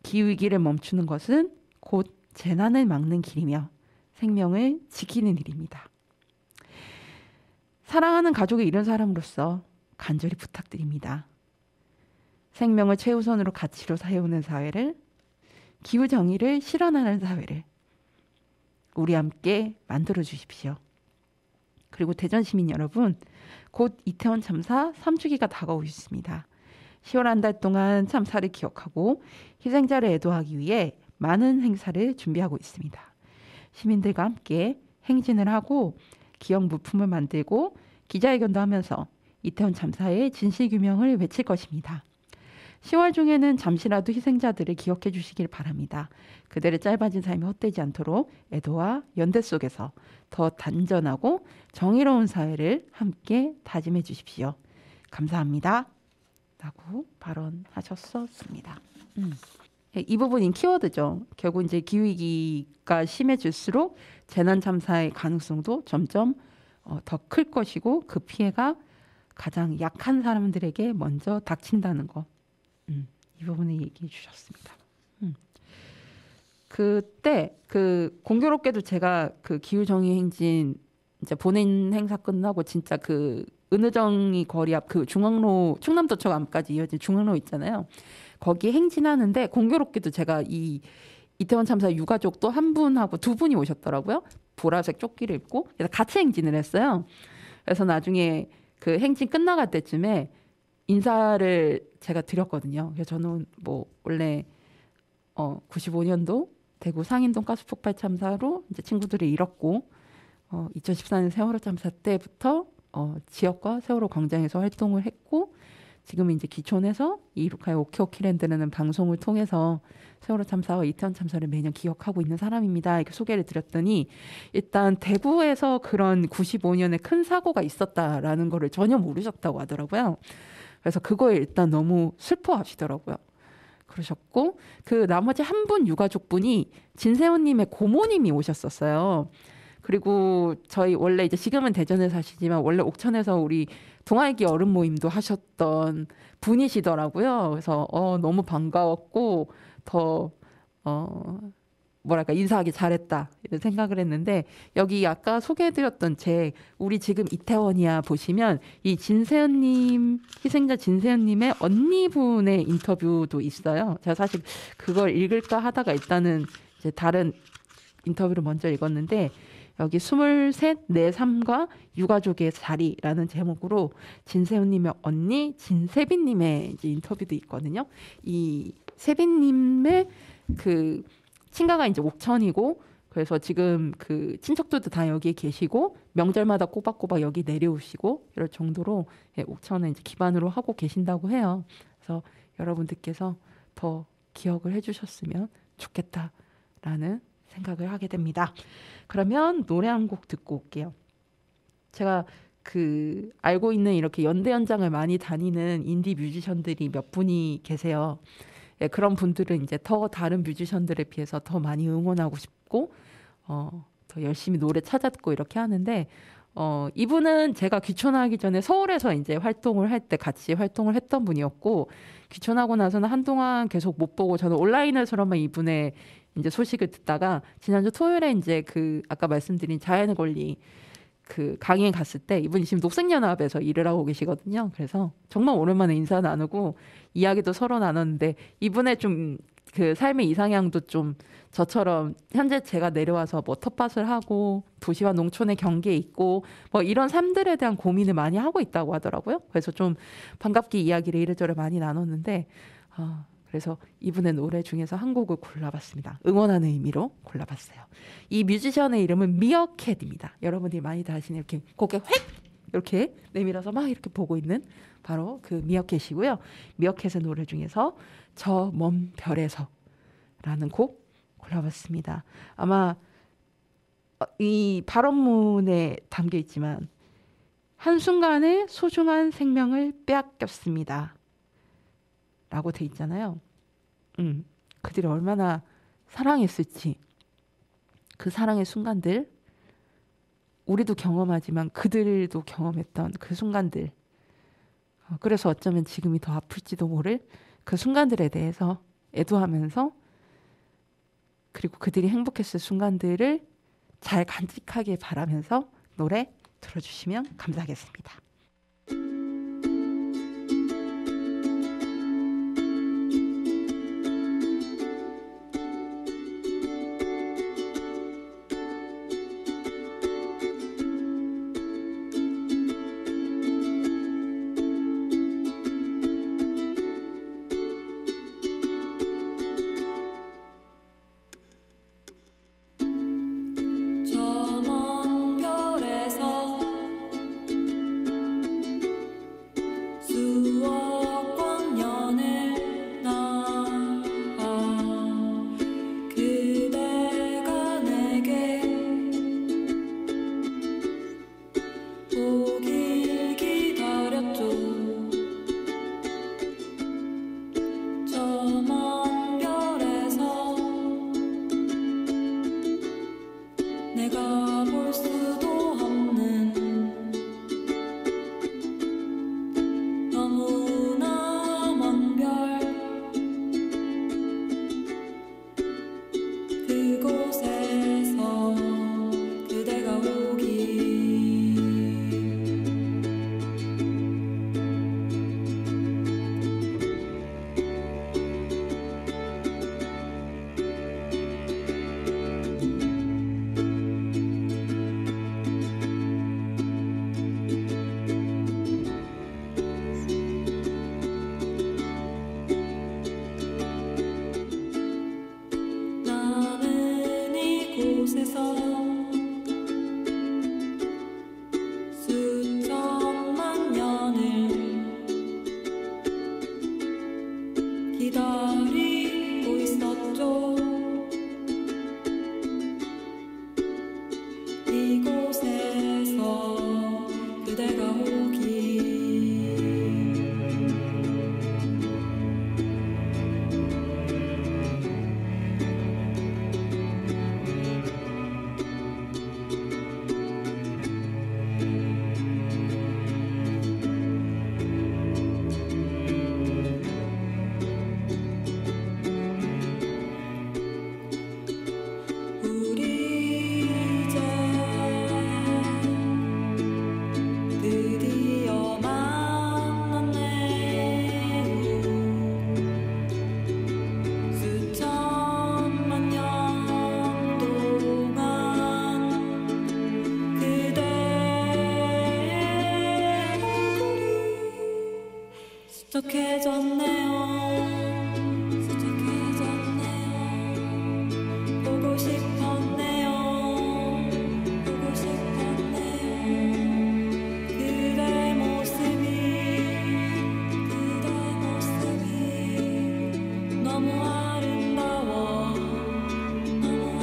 기후위기를 멈추는 것은 곧 재난을 막는 길이며 생명을 지키는 일입니다. 사랑하는 가족을 잃은 사람으로서 간절히 부탁드립니다. 생명을 최우선으로 가치로 사해오는 사회를, 기후정의를 실현하는 사회를 우리 함께 만들어 주십시오. 그리고 대전 시민 여러분, 곧 이태원 참사 3주기가 다가오고 있습니다. 10월 한 달 동안 참사를 기억하고 희생자를 애도하기 위해 많은 행사를 준비하고 있습니다. 시민들과 함께 행진을 하고 기억 물품을 만들고 기자회견도 하면서 이태원 참사의 진실규명을 외칠 것입니다. 10월 중에는 잠시라도 희생자들을 기억해 주시길 바랍니다. 그들의 짧아진 삶이 헛되지 않도록 애도와 연대 속에서 더 단전하고 정의로운 사회를 함께 다짐해 주십시오. 감사합니다. 라고 발언하셨었습니다. 이 부분이 키워드죠. 결국 이제 기후위기가 심해질수록 재난 참사의 가능성도 점점 더 클 것이고 그 피해가 가장 약한 사람들에게 먼저 닥친다는 거. 이 부분을 얘기해 주셨습니다. 그때 그 공교롭게도 제가 그 기후정의 행진 이제 본인 행사 끝나고 진짜 그 은의정이 거리 앞 그 중앙로 충남도청 앞까지 이어진 중앙로 있잖아요. 거기 행진하는데 공교롭게도 제가 이 이태원 참사 유가족도 한 분하고 두 분이 오셨더라고요. 보라색 조끼를 입고 그래서 같이 행진을 했어요. 그래서 나중에 그 행진 끝나갈 때쯤에 인사를 제가 드렸거든요. 그래서 저는 뭐 원래 95년도 대구 상인동 가스폭발 참사로 이제 친구들을 잃었고 2014년 세월호 참사 때부터 지역과 세월호 광장에서 활동을 했고 지금은 이제 기촌에서 이루카의 오키오키랜드라는 방송을 통해서 세월호 참사와 이태원 참사를 매년 기억하고 있는 사람입니다. 이렇게 소개를 드렸더니 일단 대구에서 그런 95년에 큰 사고가 있었다라는 거를 전혀 모르셨다고 하더라고요. 그래서 그거에 일단 너무 슬퍼하시더라고요. 그러셨고 그 나머지 한 분 유가족분이 진세훈님의 고모님이 오셨었어요. 그리고 저희 원래 이제 지금은 대전에 사시지만 원래 옥천에서 우리 동아일기 어른 모임도 하셨던 분이시더라고요. 그래서 너무 반가웠고 더 뭐랄까 인사하기 잘했다 이런 생각을 했는데 여기 아까 소개해드렸던 책 우리 지금 이태원이야 보시면 이 진세현님 희생자 진세현님의 언니분의 인터뷰도 있어요. 제가 사실 그걸 읽을까 하다가 일단은 이제 다른 인터뷰를 먼저 읽었는데 여기 23, 내 삶과 유가족의 자리라는 제목으로 진세훈님의 언니 진세빈님의 이제 인터뷰도 있거든요. 이 세빈님의 그 친가가 이제 옥천이고 그래서 지금 그 친척들도 다 여기에 계시고 명절마다 꼬박꼬박 여기 내려오시고 이럴 정도로 옥천은 이제 기반으로 하고 계신다고 해요. 그래서 여러분들께서 더 기억을 해주셨으면 좋겠다라는 생각을 하게 됩니다. 그러면 노래 한 곡 듣고 올게요. 제가 그 알고 있는 이렇게 연대 연장을 많이 다니는 인디 뮤지션들이 몇 분이 계세요. 예, 그런 분들은 이제 더 다른 뮤지션들에 비해서 더 많이 응원하고 싶고 더 열심히 노래 찾았고 이렇게 하는데 이분은 제가 귀촌하기 전에 서울에서 이제 활동을 할 때 같이 활동을 했던 분이었고 귀촌하고 나서는 한동안 계속 못 보고 저는 온라인에서만 이분의 이제 소식을 듣다가 지난주 토요일에 이제 그 아까 말씀드린 자연의 권리 그 강의에 갔을 때 이분이 지금 녹색연합에서 일을 하고 계시거든요. 그래서 정말 오랜만에 인사 나누고 이야기도 서로 나눴는데 이분의 좀 그 삶의 이상향도 좀 저처럼 현재 제가 내려와서 뭐 텃밭을 하고 도시와 농촌의 경계에 있고 뭐 이런 삶들에 대한 고민을 많이 하고 있다고 하더라고요. 그래서 좀 반갑게 이야기를 이래저래 많이 나눴는데 그래서 이분의 노래 중에서 한 곡을 골라봤습니다. 응원하는 의미로 골라봤어요. 이 뮤지션의 이름은 미어캣입니다. 여러분들이 많이들 아시는 이렇게 고개 획 이렇게 내밀어서 막 이렇게 보고 있는 바로 그 미어캣이고요. 미어캣의 노래 중에서 저 먼 별에서 라는 곡 골라봤습니다. 아마 이 발언문에 담겨 있지만 한순간에 소중한 생명을 빼앗겼습니다. 라고 돼 있잖아요. 그들이 얼마나 사랑했을지 그 사랑의 순간들 우리도 경험하지만 그들도 경험했던 그 순간들 그래서 어쩌면 지금이 더 아플지도 모를 그 순간들에 대해서 애도하면서 그리고 그들이 행복했을 순간들을 잘 간직하길 바라면서 노래 들어주시면 감사하겠습니다. 저 먼 별에서 이곳에서 수천만 년을 기다리고 있었죠. 이곳에서 그대가 오기 드디어 만났네. 수천만 년 동안 그대의 얼굴이 수척해졌네요. 보고 싶었네요. 보고 싶었네요. 그대 모습이 너무 아름다워. 너무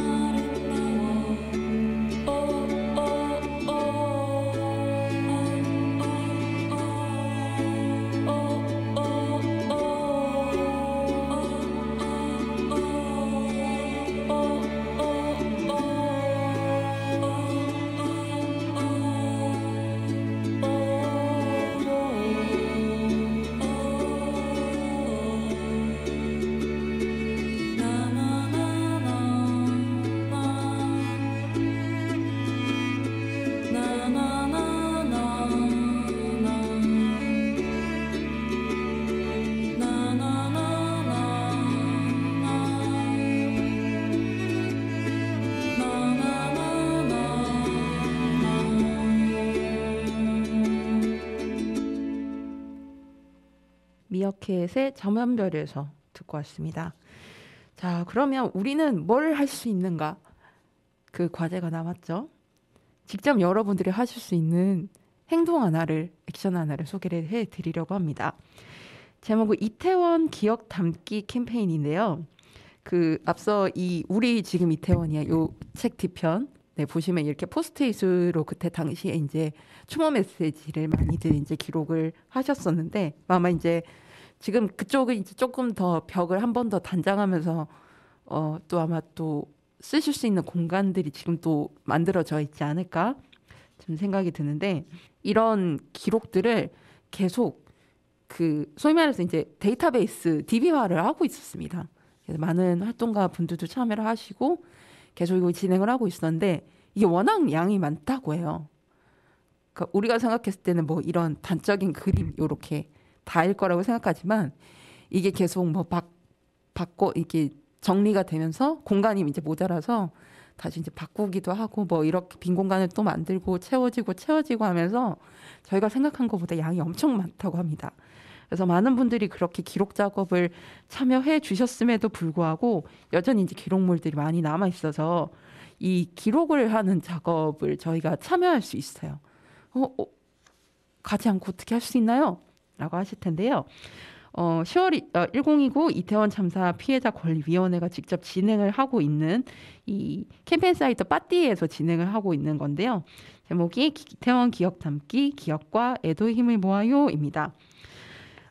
미어캣의 저면별에서 듣고 왔습니다. 자, 그러면 우리는 뭘 할 수 있는가? 그 과제가 남았죠. 직접 여러분들이 하실 수 있는 행동 하나를, 액션 하나를 소개를 해드리려고 합니다. 제목은 이태원 기억 담기 캠페인인데요. 그 앞서 이 우리 지금 이태원이야 요 책 뒤편 네, 보시면 이렇게 포스트잇으로 그때 당시에 이제 추모 메시지를 많이들 이제 기록을 하셨었는데 아마 이제 지금 그쪽은 이제 조금 더 벽을 한 번 더 단장하면서 또 아마 또 쓰실 수 있는 공간들이 지금 또 만들어져 있지 않을까 좀 생각이 드는데 이런 기록들을 계속 그 소위 말해서 이제 데이터베이스 DB화를 하고 있었습니다. 그래서 많은 활동가 분들도 참여를 하시고 계속 이거 진행을 하고 있었는데 이게 워낙 양이 많다고 해요. 그러니까 우리가 생각했을 때는 뭐 이런 단적인 그림 이렇게 다일 거라고 생각하지만 이게 계속 뭐 바꿔 이게 정리가 되면서 공간이 이제 모자라서 다시 이제 바꾸기도 하고 뭐 이렇게 빈 공간을 또 만들고 채워지고 하면서 저희가 생각한 것보다 양이 엄청 많다고 합니다. 그래서 많은 분들이 그렇게 기록 작업을 참여해 주셨음에도 불구하고 여전히 이제 기록물들이 많이 남아 있어서 이 기록을 하는 작업을 저희가 참여할 수 있어요. 가지 않고 어떻게 할 수 있나요? 라고 하실 텐데요. 10월 1029 이태원 참사 피해자 권리위원회가 직접 진행을 하고 있는 이 캠페인 사이트 빠띠에서 진행을 하고 있는 건데요. 제목이 이태원 기억 담기 기억과 애도의 힘을 모아요입니다.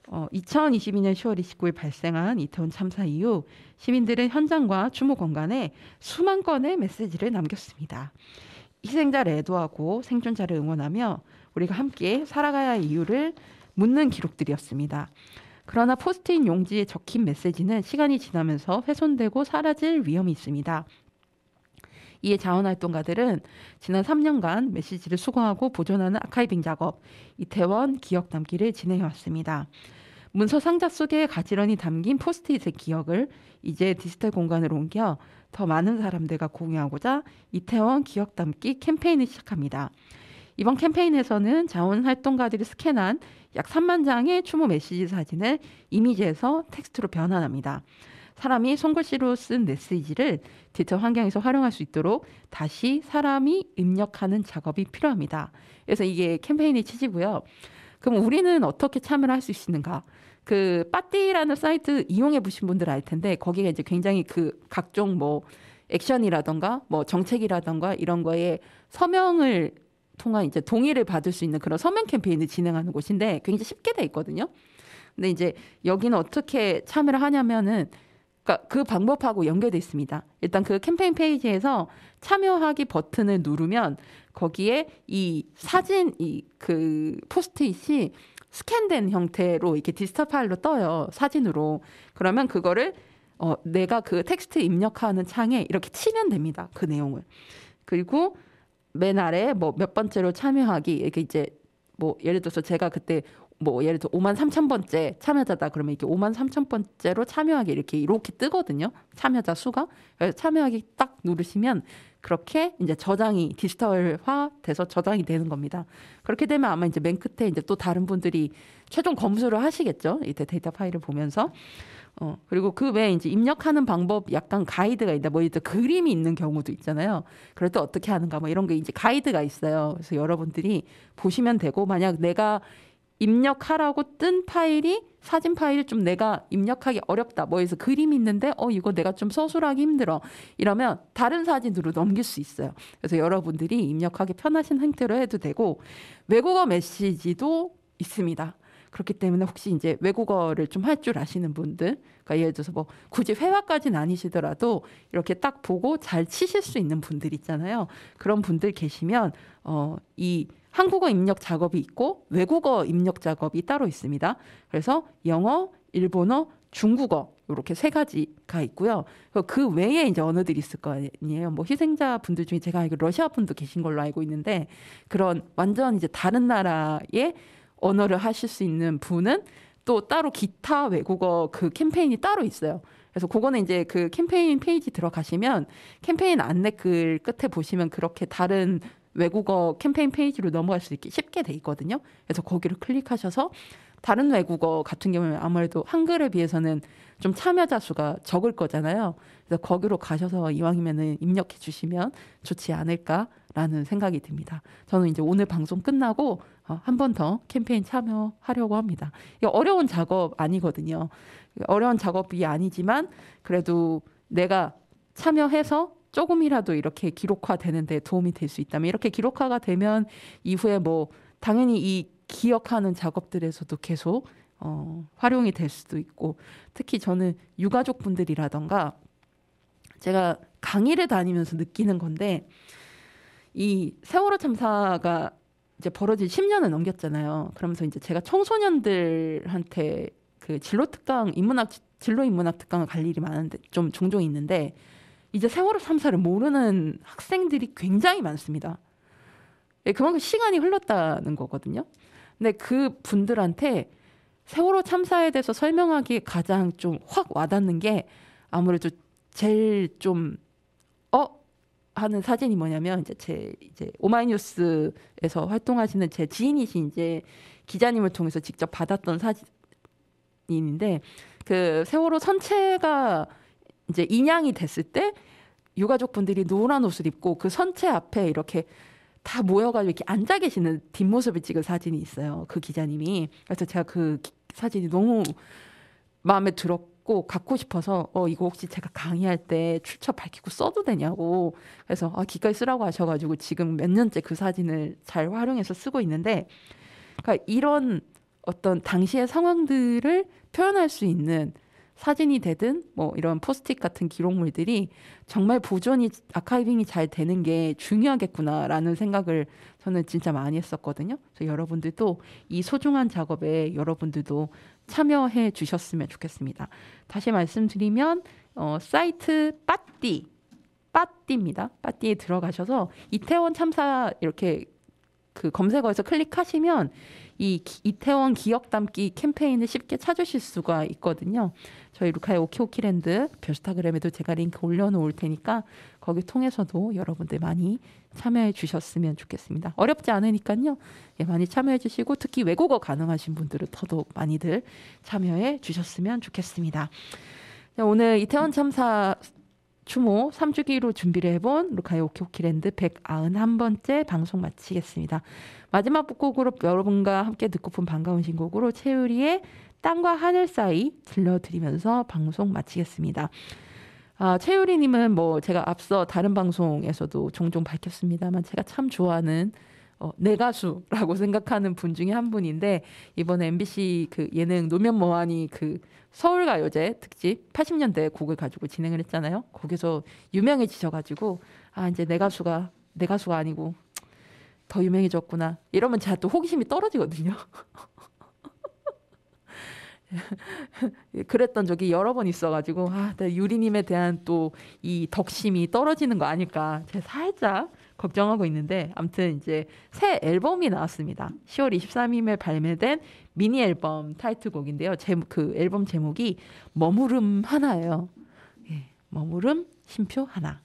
2022년 10월 29일 발생한 이태원 참사 이후 시민들은 현장과 추모 공간에 수만 건의 메시지를 남겼습니다. 희생자를 애도하고 생존자를 응원하며 우리가 함께 살아가야 할 이유를 묻는 기록들이었습니다. 그러나 포스트잇 용지에 적힌 메시지는 시간이 지나면서 훼손되고 사라질 위험이 있습니다. 이에 자원활동가들은 지난 3년간 메시지를 수거하고 보존하는 아카이빙 작업, 이태원 기억 담기를 진행해왔습니다. 문서 상자 속에 가지런히 담긴 포스트잇의 기억을 이제 디지털 공간으로 옮겨 더 많은 사람들과 공유하고자 이태원 기억 담기 캠페인을 시작합니다. 이번 캠페인에서는 자원활동가들이 스캔한 약 3만 장의 추모 메시지 사진을 이미지에서 텍스트로 변환합니다. 사람이 손글씨로 쓴 메시지를 디지털 환경에서 활용할 수 있도록 다시 사람이 입력하는 작업이 필요합니다. 그래서 이게 캠페인의 취지고요. 그럼 우리는 어떻게 참여를 할 수 있는가? 그 빠띠라는 사이트 이용해 보신 분들 알 텐데 거기가 이제 굉장히 그 각종 뭐 액션이라던가 뭐 정책이라던가 이런 거에 서명을 통한 이제 동의를 받을 수 있는 그런 서명 캠페인을 진행하는 곳인데 굉장히 쉽게 돼 있거든요. 근데 이제 여기는 어떻게 참여를 하냐면은 그러니까 그 방법하고 연결돼 있습니다. 일단 그 캠페인 페이지에서 참여하기 버튼을 누르면 거기에 이 사진 이 그 포스트잇이 스캔된 형태로 이렇게 디지털 파일로 떠요. 사진으로. 그러면 그거를 내가 그 텍스트 입력하는 창에 이렇게 치면 됩니다. 그 내용을. 그리고 맨 아래 뭐 몇 번째로 참여하기 이렇게 이제 뭐 예를 들어서 제가 그때 뭐 예를 들어 53,000번째 참여자다 그러면 이렇게 53,000번째로 참여하기 이렇게 뜨거든요. 참여자 수가. 그래서 참여하기 딱 누르시면 그렇게 이제 저장이 디지털화 돼서 저장이 되는 겁니다. 그렇게 되면 아마 이제 맨 끝에 이제 또 다른 분들이 최종 검수를 하시겠죠. 이때 데이터 파일을 보면서. 그리고 그 외에 이제 입력하는 방법 약간 가이드가 있다. 뭐 이제 그림이 있는 경우도 있잖아요. 그럴 때 어떻게 하는가 뭐 이런 게 이제 가이드가 있어요. 그래서 여러분들이 보시면 되고 만약 내가 입력하라고 뜬 파일이 사진 파일이 좀 내가 입력하기 어렵다. 뭐 해서 그림이 있는데 이거 내가 좀 서술하기 힘들어. 이러면 다른 사진으로 넘길 수 있어요. 그래서 여러분들이 입력하기 편하신 형태로 해도 되고 외국어 메시지도 있습니다. 그렇기 때문에 혹시 이제 외국어를 좀 할 줄 아시는 분들, 그러니까 예를 들어서 뭐 굳이 회화까지는 아니시더라도 이렇게 딱 보고 잘 치실 수 있는 분들 있잖아요. 그런 분들 계시면 이 한국어 입력 작업이 있고 외국어 입력 작업이 따로 있습니다. 그래서 영어, 일본어, 중국어 이렇게 세 가지가 있고요. 그 외에 이제 언어들이 있을 거 아니에요. 뭐 희생자 분들 중에 제가 알기로 러시아 분도 계신 걸로 알고 있는데 그런 완전 이제 다른 나라의 언어를 하실 수 있는 분은 또 따로 기타 외국어 그 캠페인이 따로 있어요. 그래서 그거는 이제 그 캠페인 페이지 들어가시면 캠페인 안내 글 끝에 보시면 그렇게 다른 외국어 캠페인 페이지로 넘어갈 수 있게 쉽게 돼 있거든요. 그래서 거기를 클릭하셔서 다른 외국어 같은 경우는 아무래도 한글에 비해서는 좀 참여자 수가 적을 거잖아요. 그래서 거기로 가셔서 이왕이면은 입력해 주시면 좋지 않을까라는 생각이 듭니다. 저는 이제 오늘 방송 끝나고 한 번 더 캠페인 참여하려고 합니다. 이게 어려운 작업 아니거든요. 어려운 작업이 아니지만 그래도 내가 참여해서 조금이라도 이렇게 기록화되는 데 도움이 될 수 있다면 이렇게 기록화가 되면 이후에 뭐 당연히 이 기억하는 작업들에서도 계속 활용이 될 수도 있고 특히 저는 유가족 분들이라던가 제가 강의를 다니면서 느끼는 건데 이 세월호 참사가 이제 벌어진 10년을 넘겼잖아요. 그러면서 이제 제가 청소년들한테 그 진로 인문학 특강을 갈 일이 많은데 좀 종종 있는데 이제 세월호 참사를 모르는 학생들이 굉장히 많습니다. 그만큼 시간이 흘렀다는 거거든요. 근데 그 분들한테 세월호 참사에 대해서 설명하기에 가장 좀 확 와닿는 게 아무래도 제일 좀 하는 사진이 뭐냐면 이제 오마이뉴스에서 활동하시는 제 지인이신 이제 기자님을 통해서 직접 받았던 사진인데 그 세월호 선체가 이제 인양이 됐을 때 유가족 분들이 노란 옷을 입고 그 선체 앞에 이렇게 다 모여가지고 이렇게 앉아 계시는 뒷모습을 찍은 사진이 있어요. 그 기자님이. 그래서 제가 그 사진이 너무 마음에 들었고 갖고 싶어서 이거 혹시 제가 강의할 때 출처 밝히고 써도 되냐고. 그래서 기꺼이 쓰라고 하셔가지고 지금 몇 년째 그 사진을 잘 활용해서 쓰고 있는데 그러니까 이런 어떤 당시의 상황들을 표현할 수 있는 사진이 되든 뭐 이런 포스트잇 같은 기록물들이 정말 보존이 아카이빙이 잘 되는 게 중요하겠구나라는 생각을 저는 진짜 많이 했었거든요. 그래서 여러분들도 이 소중한 작업에 여러분들도 참여해 주셨으면 좋겠습니다. 다시 말씀드리면 사이트 빠띠입니다. 빠띠에 들어가셔서 이태원 참사 이렇게 그 검색어에서 클릭하시면 이 이태원 기억 담기 캠페인을 쉽게 찾으실 수가 있거든요. 저희 루카의 오키오키랜드 별스타그램에도 제가 링크 올려놓을 테니까 거기 통해서도 여러분들 많이 참여해 주셨으면 좋겠습니다. 어렵지 않으니까요. 많이 참여해 주시고 특히 외국어 가능하신 분들은 더더욱 많이들 참여해 주셨으면 좋겠습니다. 자, 오늘 이태원 참사 추모 3주기로 준비를 해본 루카의 오키오키랜드 191번째 방송 마치겠습니다. 마지막 곡으로 여러분과 함께 듣고픈 반가운 신곡으로 채우리의 땅과 하늘 사이 들려드리면서 방송 마치겠습니다. 채우리님은 뭐 제가 앞서 다른 방송에서도 종종 밝혔습니다만 제가 참 좋아하는 내 가수라고 생각하는 분 중에 한 분인데 이번에 MBC 그 예능 노면 뭐하니 그 서울가요제 특집 80년대 곡을 가지고 진행을 했잖아요. 거기서 유명해지셔가지고 이제 내 가수가 아니고 더 유명해졌구나 이러면 제가 또 호기심이 떨어지거든요. 그랬던 적이 여러 번 있어가지고 유리님에 대한 또 이 덕심이 떨어지는 거 아닐까 제가 살짝 걱정하고 있는데 아무튼 이제 새 앨범이 나왔습니다. 10월 23일에 발매된 미니 앨범 타이틀곡인데요. 그 앨범 제목이 머무름 하나예요. 예, 머무름 쉼표 하나.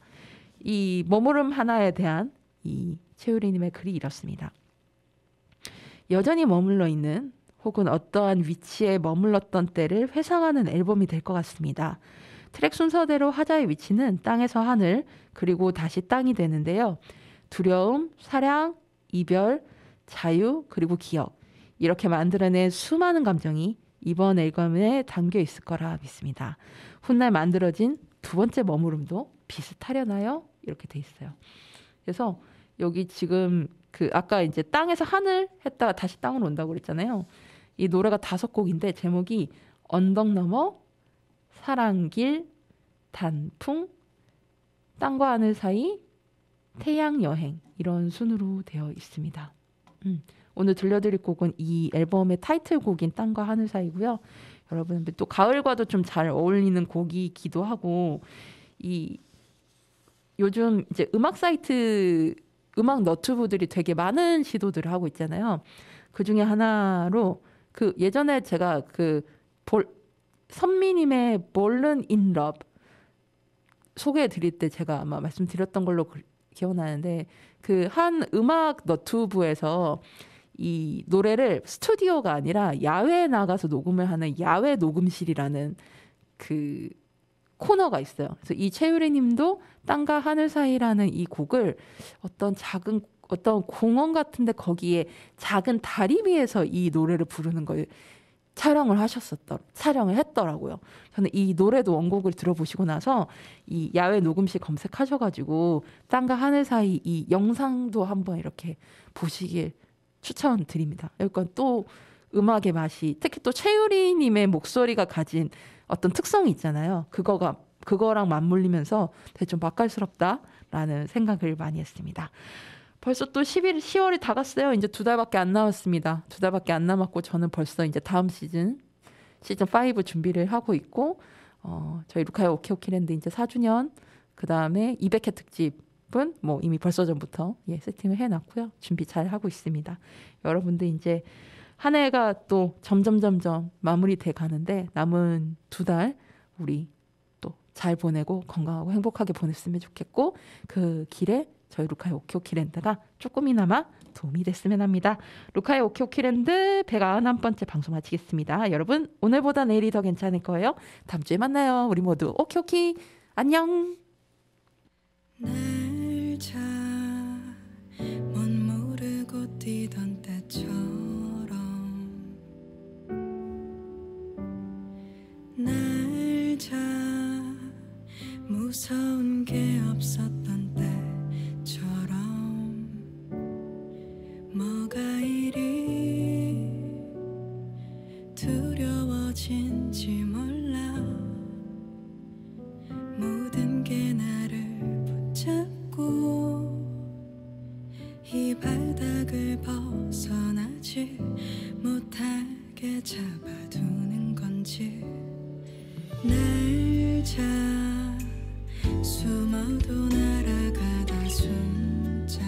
이 머무름 하나에 대한 이 채우리님의 글이 이렇습니다. 여전히 머물러 있는 혹은 어떠한 위치에 머물렀던 때를 회상하는 앨범이 될 것 같습니다. 트랙 순서대로 하자의 위치는 땅에서 하늘 그리고 다시 땅이 되는데요. 두려움, 사랑, 이별, 자유 그리고 기억 이렇게 만들어낸 수많은 감정이 이번 앨범에 담겨 있을 거라 믿습니다. 훗날 만들어진 두 번째 머무름도 비슷하려나요? 이렇게 돼 있어요. 그래서 여기 지금 그 아까 이제 땅에서 하늘 했다가 다시 땅으로 온다고 그랬잖아요. 이 노래가 5곡인데 제목이 언덕 너머, 사랑길, 단풍, 땅과 하늘 사이, 태양 여행 이런 순으로 되어 있습니다. 오늘 들려드릴 곡은 이 앨범의 타이틀곡인 땅과 하늘 사이고요. 여러분 또 가을과도 좀 잘 어울리는 곡이기도 하고 이 요즘 이제 음악 사이트 음악 너튜브들이 되게 많은 시도들을 하고 있잖아요. 그 중에 하나로 그 예전에 제가 그 선미님의 Born in Love 소개해 드릴 때 제가 아마 말씀드렸던 걸로 기억나는데 그 한 음악 너튜브에서 이 노래를 스튜디오가 아니라 야외에 나가서 녹음을 하는 야외 녹음실이라는 그 코너가 있어요. 그래서 이 채유리 님도 땅과 하늘 사이라는 이 곡을 어떤 공원 같은데 거기에 작은 다리 위에서 이 노래를 부르는 걸 촬영을 했더라고요. 저는 이 노래도 원곡을 들어보시고 나서 이 야외 녹음실 검색하셔가지고 땅과 하늘 사이 이 영상도 한번 이렇게 보시길 추천드립니다. 그러니까 또 음악의 맛이 특히 또 채유리님의 목소리가 가진 어떤 특성이 있잖아요. 그거랑 맞물리면서 되게 좀 맛깔스럽다라는 생각을 많이 했습니다. 벌써 또 10월이 다 갔어요. 이제 2달밖에 안 남았습니다. 2달밖에 안 남았고 저는 벌써 이제 다음 시즌 5 준비를 하고 있고 저희 루카의 오키오키랜드 이제 4주년 그 다음에 200회 특집은 뭐 이미 벌써 전부터 세팅을 해놨고요. 준비 잘 하고 있습니다. 여러분들 이제 한 해가 또 점점 마무리돼 가는데 남은 2달 우리 또 잘 보내고 건강하고 행복하게 보냈으면 좋겠고 그 길에 저희 루카의 오키오키랜드가 조금이나마 도움이 됐으면 합니다. 루카의 오키오키랜드 191번째 방송 마치겠습니다. 여러분 오늘보다 내일이 더 괜찮을 거예요. 다음 주에 만나요. 우리 모두 오키오키 안녕. 날자 못 모르고 뛰던 때처럼 날자 무서운 게 없었던 때처럼 뭐가 이리 두려워진지 몰라 모든 게 나를 붙잡고 이 바닥을 벗어나지 못하게 잡아두는 건지 날자 숨어도 날아가다 숨자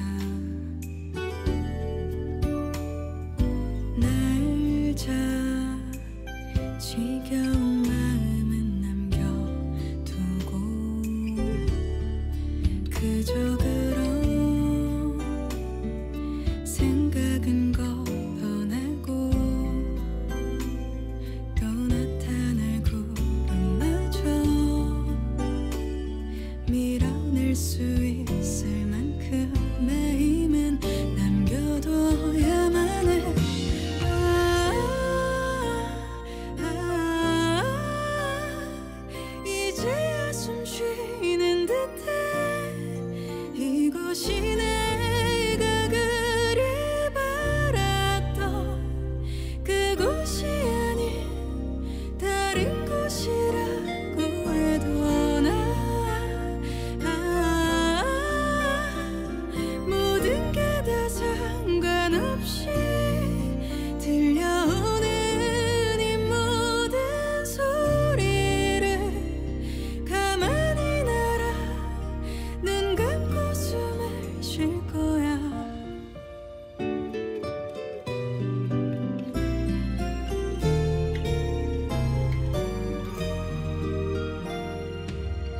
날자 지겨운 마음은 남겨두고 그저 그런 생각은 걷어내고 또 나타날 구름마저 있을 만큼의 힘은 남겨둬야만 해. 이제야 숨 쉬는 듯해. 이곳이 내가 그리 바랐던 그곳이 아닌 다른 곳이라고 해도 모든 게 다 상관없이 들려오는 이 모든 소리를 가만히 날아 눈 감고 숨을 쉴 거야.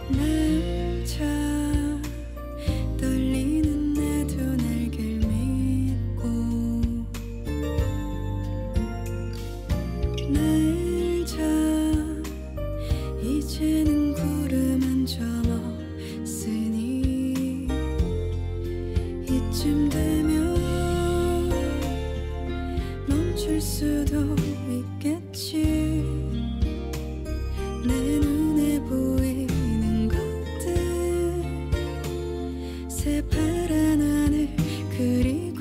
날자 떨리는 내 두 날개를 믿고 날자 이제는 구름 한 점 없으니 이쯤 되면 멈출 수도 있겠지. 내 눈에 보이는 것들 새파란 하늘 그리고